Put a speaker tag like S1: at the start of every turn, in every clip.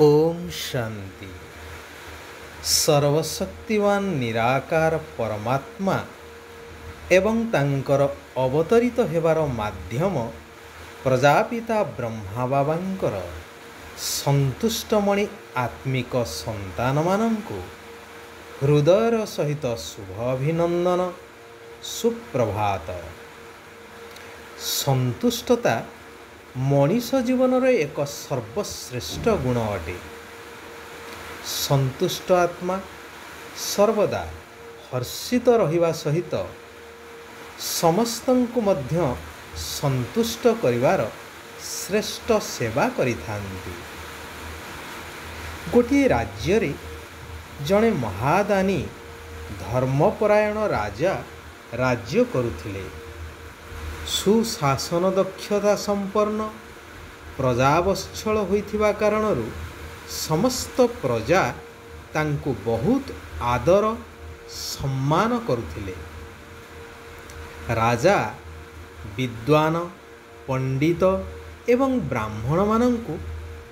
S1: ओम शांति। सर्वशक्तिवान निराकार परमात्मा एवं तांकर अवतरित हेबार माध्यम प्रजापिता ब्रह्मा बाबांकर संतुष्टमणि आत्मिक संतान मानंकु हृदयर सहित शुभ अभिनंदन। सुप्रभात। संतुष्टता मनीष जीवन एक सर्वश्रेष्ठ गुण अटे। संतुष्ट आत्मा सर्वदा हर्षित रहिबा सहित समस्तंकु मध्य संतुष्ट करिवार श्रेष्ठ सेवा करिथांती। गोटे राज्य रे जणे महादानी धर्मपरायण राजा राज्य करुथिले। सुशासन दक्षता संपन्न प्रजावत्सल होइथिबा कारणरू समस्त प्रजा तांकु बहुत आदर सम्मान करुथिले। राजा विद्वान पंडित एवं ब्राह्मण मानंकु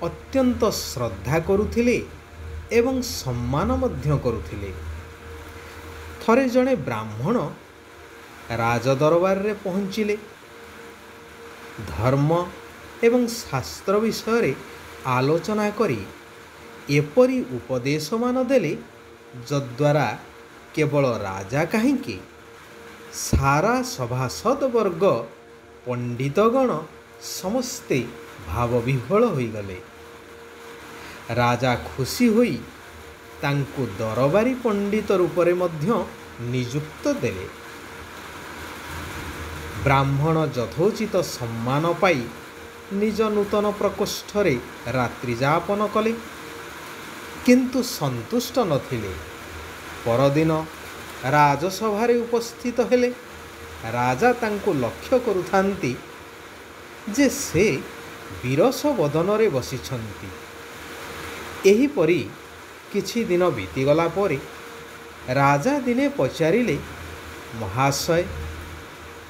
S1: अत्यंत श्रद्धा करुथिले एवं सम्मान मध्य करुथिले। थरे जणे ब्राह्मण राजदरबार रे पहुँचिले। धर्म एवं शास्त्र विषय रे आलोचना करी एपरी उपदेश मान देले जद्वारा केवल राजा कहीं सारा सभासद वर्ग पंडितगण समस्ते भावविह्वल होइगले। राजा खुशी होई तांकु दरबारी पंडित रूपरे मध्य नियुक्त देले। ब्राह्मण यथोचित सम्मान पाई निज नूतन प्रकोष्ठ रे रात्रि जापन कले, किंतु संतुष्ट नथिले। परदिन राजसभा रे उपस्थित हेले। राजा तांकु लक्ष्य करुथांती जे से विरस बदन रे बसिछंती। एही परी किछि दिन बीतीगला परे राजा दिने पचारिले, महाशय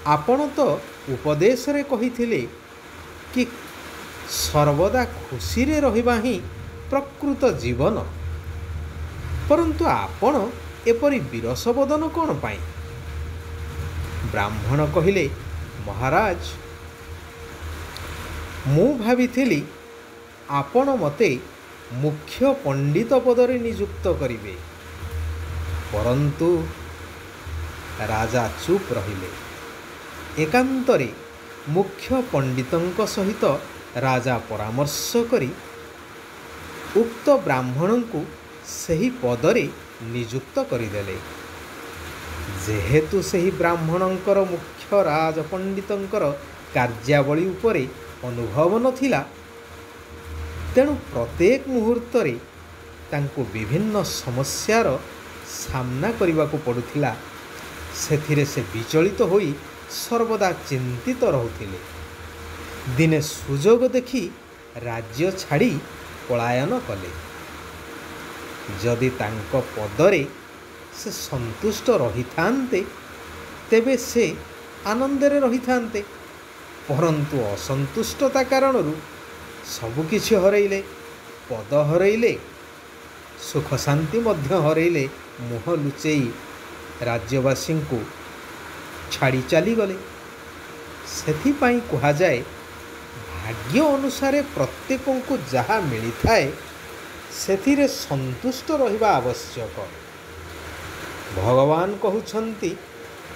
S1: आपण तो उपदेश रे कहिथिले कि सर्वदा खुशी रे रहिबा ही प्रकृत जीवन, परंतु आपण एपरी विरस बदन कोन पाई? ब्राह्मण कहिले, महाराज मु भाविथिली आपण मते मुख्य पंडित पदरे नियुक्त करिवे, परंतु राजा चुप रहिले। एकांतरे मुख्य पंडितंक सहित राजा परामर्श करी उक्त ब्राह्मण को सही पदरे नियुक्त करिदेले। जेहेतु सही ब्राह्मणंकर मुख्य राज पंडितंकर कार्यावली उपरे अनुभव नथिला, तेणु प्रत्येक मुहूर्त रे तांको विभिन्न समस्यार सामना करने को पड़ुथिला। सेथिरे से विचलित होई सर्वदा चिंतित रहुथिले। दिने सुजोग देखि राज्य छाड़ी पलायन कले। जदि तांको पदरे से संतुष्ट रही थांते तेबे से आनंदरे रही थांते, परंतु असंतुष्टता कारणरू सबकिछि हरैले। पद हरैले, सुख शांति मध्य हरैले, मुह लुचेई राज्यवासी को छाड़ी चली गले। सेथिपाई कहा जाए, भाग्य अनुसारे प्रत्येक को जहाँ मिली थाए सेथिरे संतुष्ट रहिबा आवश्यक। भगवान कहउछंती,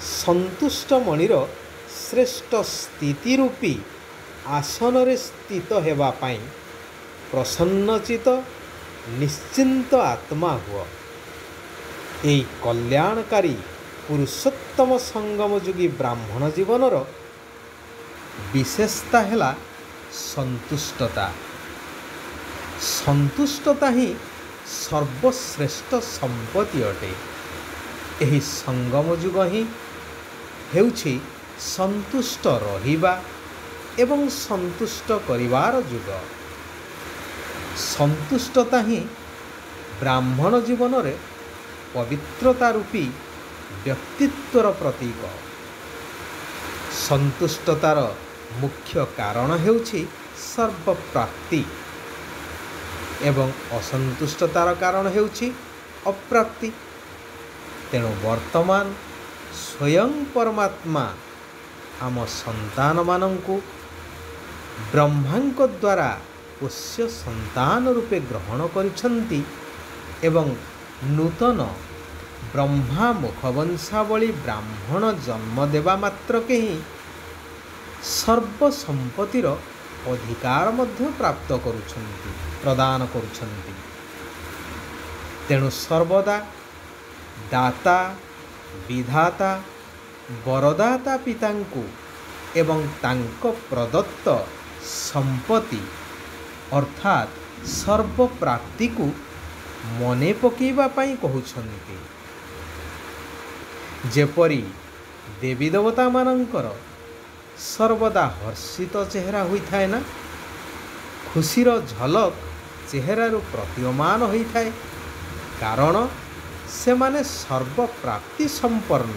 S1: संतुष्ट मणिर श्रेष्ठ स्थिति रूपी आसन रे स्थित हेबा पाई प्रसन्नचित निश्चिंत आत्मा हुआ। एई कल्याणकारी पुरुषोत्तम संगम जुगी ब्राह्मण जीवनर विशेषता हेला संतुष्टता। संतुष्टता ही सर्वश्रेष्ठ संपत्ति अटे। एही संगम जुग ही हेउछि संतुष्ट रहिबा एवं संतुष्ट करिवार जुग। संतुष्टता ही ब्राह्मण जीवन रे पवित्रता रूपी व्यक्तित्वर प्रतीक। संतुष्टतार मुख्य कारण हेउछि सर्वप्राप्ति। ଏବଂ ଅସନ୍ତୁଷ୍ଟତାର କାରଣ ହେଉଛି ଅପ୍ରାପ୍ତି। ତେଣୁ ବର୍ତ୍ତମାନ ସ୍ୱୟଂ ପରମାତ୍ମା ଆମ ସନ୍ତାନମାନଙ୍କୁ ବ୍ରହ୍ମାଙ୍କ ଦ୍ୱାରା ପୋଷ୍ୟ ସନ୍ତାନ ରୂପେ ଗ୍ରହଣ କରିଛନ୍ତି ଏବଂ ନୂତନ ବ୍ରହ୍ମା ମୁଖବଂଶାବଳୀ ବ୍ରାହ୍ମଣ ଜନ୍ମ ଦେବା ମାତ୍ରକେ ହିଁ ସର୍ବସମ୍ପତ୍ତିର ଅଧିକାର ମଧ୍ୟ ପ୍ରାପ୍ତ କରୁଛନ୍ତି, ପ୍ରଦାନ କରୁଛନ୍ତି। ତେଣୁ ସର୍ବଦା ଦାତା ବିଧାତା ବରଦାତା ପିତାଙ୍କୁ ଏବଂ ତାଙ୍କ ପ୍ରଦତ୍ତ ସମ୍ପତ୍ତି ଅର୍ଥାତ୍ ସର୍ବପ୍ରାପ୍ତିକୁ ମନେ ପକାଇବା ପାଇଁ କହୁଛନ୍ତି। ଯେପରି ଦେବୀ ଦେବତାମାନଙ୍କର ସର୍ବଦା ହର୍ଷିତ ଚେହେରା ହୋଇଥାଏ ନା, ଖୁସିର ଝଲକ ଚେହେରାରୁ ପ୍ରତୀୟମାନ ହୋଇଥାଏ, କାରଣ ସେମାନେ ସର୍ବପ୍ରାପ୍ତି ସମ୍ପନ୍ନ।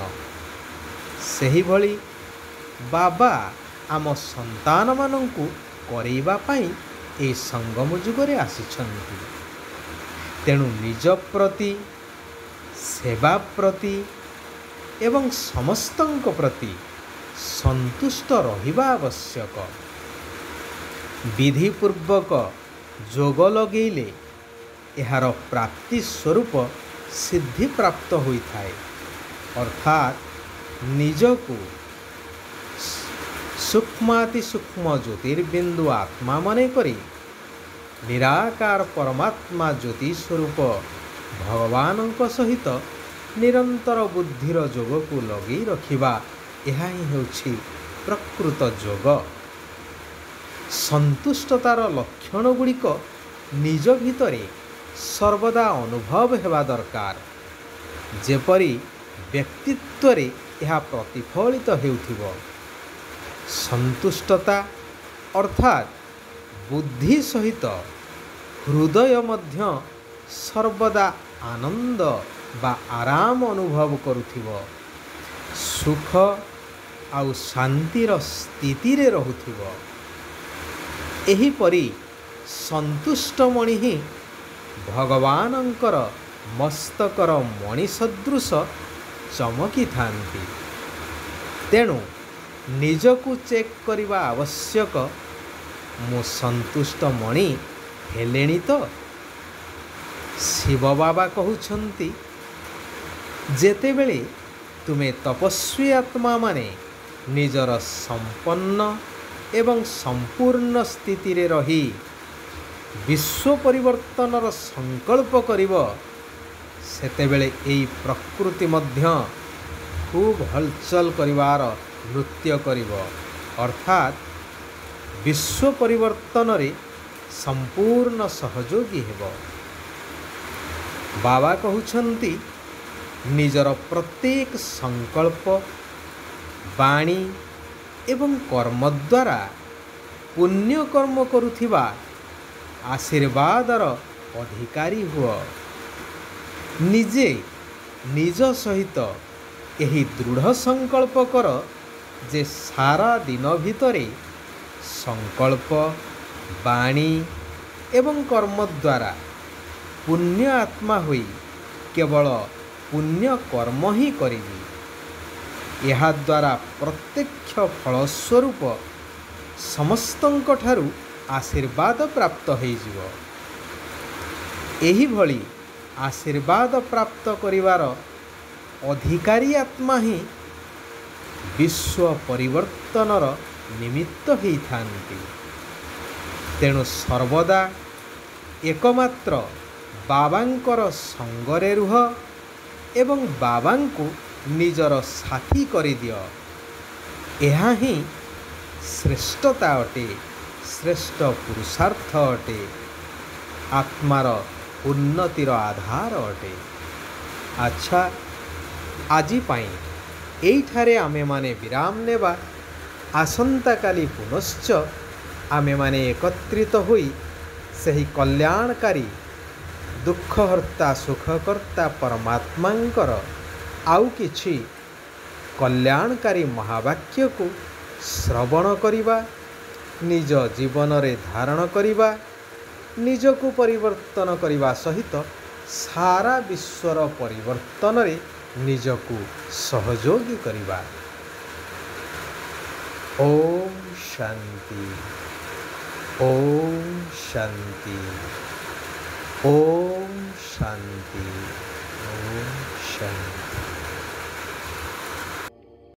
S1: ସେହିଭଳି ବାବା ଆମ ସନ୍ତାନମାନଙ୍କୁ କରେଇବା ପାଇଁ ଏହି ସଙ୍ଗମ ଯୁଗରେ ଆସିଛନ୍ତି। ତେଣୁ ନିଜ ପ୍ରତି, ସେବା ପ୍ରତି ଏବଂ ସମସ୍ତଙ୍କ ପ୍ରତି ସନ୍ତୁଷ୍ଟ ରହିବା ଆବଶ୍ୟକ। ବିଧିପୂର୍ବକ ଯୋଗ ଲଗେଇଲେ ଏହାର ପ୍ରାପ୍ତି ସ୍ୱରୂପ ସିଦ୍ଧିପ୍ରାପ୍ତ ହୋଇଥାଏ, ଅର୍ଥାତ୍ ନିଜକୁ ସୂକ୍ଷ୍ମାତି ସୂକ୍ଷ୍ମ ଜ୍ୟୋତିର୍ବିନ୍ଦୁ ଆତ୍ମା ମନେ କରି ନିରାକାର ପରମାତ୍ମା ଜ୍ୟୋତି ସ୍ୱରୂପ ଭଗବାନଙ୍କ ସହିତ ନିରନ୍ତର ବୁଦ୍ଧିର ଯୋଗକୁ ଲଗେଇ ରଖିବା, ଏହା ହିଁ ହେଉଛି ପ୍ରକୃତ ଯୋଗ। ସନ୍ତୁଷ୍ଟତାର ଲକ୍ଷଣ ଗୁଡ଼ିକ ନିଜ ଭିତରେ ସର୍ବଦା ଅନୁଭବ ହେବା ଦରକାର, ଯେପରି ବ୍ୟକ୍ତିତ୍ୱରେ ଏହା ପ୍ରତିଫଳିତ ହେଉଥିବ। ସନ୍ତୁଷ୍ଟତା ଅର୍ଥାତ୍ ବୁଦ୍ଧି ସହିତ ହୃଦୟ ମଧ୍ୟ ସର୍ବଦା ଆନନ୍ଦ ବା ଆରାମ ଅନୁଭବ କରୁଥିବ, ସୁଖ ଆଉ ଶାନ୍ତିର ସ୍ଥିତିରେ ରହୁଥିବ। ଏହିପରି ସନ୍ତୁଷ୍ଟମଣି ହିଁ ଭଗବାନଙ୍କର ମସ୍ତକର ମଣି ସଦୃଶ ଚମକିଥାନ୍ତି। ତେଣୁ ନିଜକୁ ଚେକ୍ କରିବା ଆବଶ୍ୟକ, ମୁଁ ସନ୍ତୁଷ୍ଟ ମଣି ହେଲେଣି ତ? ଶିବ ବାବା କହୁଛନ୍ତି, ଯେତେବେଳେ ତୁମେ ତପସ୍ୱୀ ଆତ୍ମାମାନେ ନିଜର ସମ୍ପନ୍ନ ଏବଂ ସମ୍ପୂର୍ଣ୍ଣ ସ୍ଥିତିରେ ରହି ବିଶ୍ୱ ପରିବର୍ତ୍ତନର ସଂକଳ୍ପ କରିବ, ସେତେବେଳେ ଏହି ପ୍ରକୃତି ମଧ୍ୟ ଖୁବ୍ ହଲଚଲ କରିବାର ନୃତ୍ୟ କରିବ, ଅର୍ଥାତ୍ ବିଶ୍ୱ ପରିବର୍ତ୍ତନରେ ସମ୍ପୂର୍ଣ୍ଣ ସହଯୋଗୀ ହେବ। ବାବା କହୁଛନ୍ତି, ନିଜର ପ୍ରତ୍ୟେକ ସଂକଳ୍ପ, ବାଣୀ ଏବଂ କର୍ମ ଦ୍ୱାରା ପୁଣ୍ୟକର୍ମ କରୁଥିବା ଆଶୀର୍ବାଦର ଅଧିକାରୀ ହୁଅ। ନିଜେ ନିଜ ସହିତ ଏହି ଦୃଢ଼ ସଂକଳ୍ପ କର ଯେ ସାରା ଦିନ ଭିତରେ ସଂକଳ୍ପ, ବାଣୀ ଏବଂ କର୍ମ ଦ୍ୱାରା ପୁଣ୍ୟ ଆତ୍ମା ହୋଇ କେବଳ ପୁଣ୍ୟ କର୍ମ ହିଁ କରିବି। ଏହାଦ୍ୱାରା ପ୍ରତ୍ୟକ୍ଷ ଫଳସ୍ୱରୂପ ସମସ୍ତଙ୍କଠାରୁ ଆଶୀର୍ବାଦ ପ୍ରାପ୍ତ ହୋଇଯିବ। ଏହିଭଳି ଆଶୀର୍ବାଦ ପ୍ରାପ୍ତ କରିବାର ଅଧିକାରୀ ଆତ୍ମା ହିଁ ବିଶ୍ୱ ପରିବର୍ତ୍ତନର ନିମିତ୍ତ ହୋଇଥାନ୍ତି। ତେଣୁ ସର୍ବଦା ଏକମାତ୍ର ବାବାଙ୍କର ସଙ୍ଗରେ ରୁହ ଏବଂ ବାବାଙ୍କୁ ନିଜର ସାଥୀ କରିଦିଅ। ଏହା ହିଁ ଶ୍ରେଷ୍ଠତା ଅଟେ, ଶ୍ରେଷ୍ଠ ପୁରୁଷାର୍ଥ ଅଟେ, ଆତ୍ମାର ଉନ୍ନତିର ଆଧାର ଅଟେ। ଆଚ୍ଛା, ଆଜି ପାଇଁ ଏଇଠାରେ ଆମେମାନେ ବିରାମ ନେବା। ଆସନ୍ତାକାଲି ପୁନଶ୍ଚ ଆମେମାନେ ଏକତ୍ରିତ ହୋଇ ସେହି କଲ୍ୟାଣକାରୀ ଦୁଃଖହର୍ତ୍ତା ସୁଖକର୍ତ୍ତା ପରମାତ୍ମାଙ୍କର ଆଉ କିଛି କଲ୍ୟାଣକାରୀ ମହାବାକ୍ୟକୁ ଶ୍ରବଣ କରିବା, ନିଜ ଜୀବନରେ ଧାରଣ କରିବା ନିଜକୁ ପରିବର୍ତ୍ତନ କରିବା ସହିତ ସାରା ବିଶ୍ୱର ପରିବର୍ତ୍ତନରେ ନିଜକୁ ସହଯୋଗୀ କରିବା। ଓମ୍ ଶାନ୍ତି, ଓମ୍ ଶାନ୍ତି, ଓମ୍ ଶାନ୍ତି, ଓମ୍ ଶାନ୍ତି।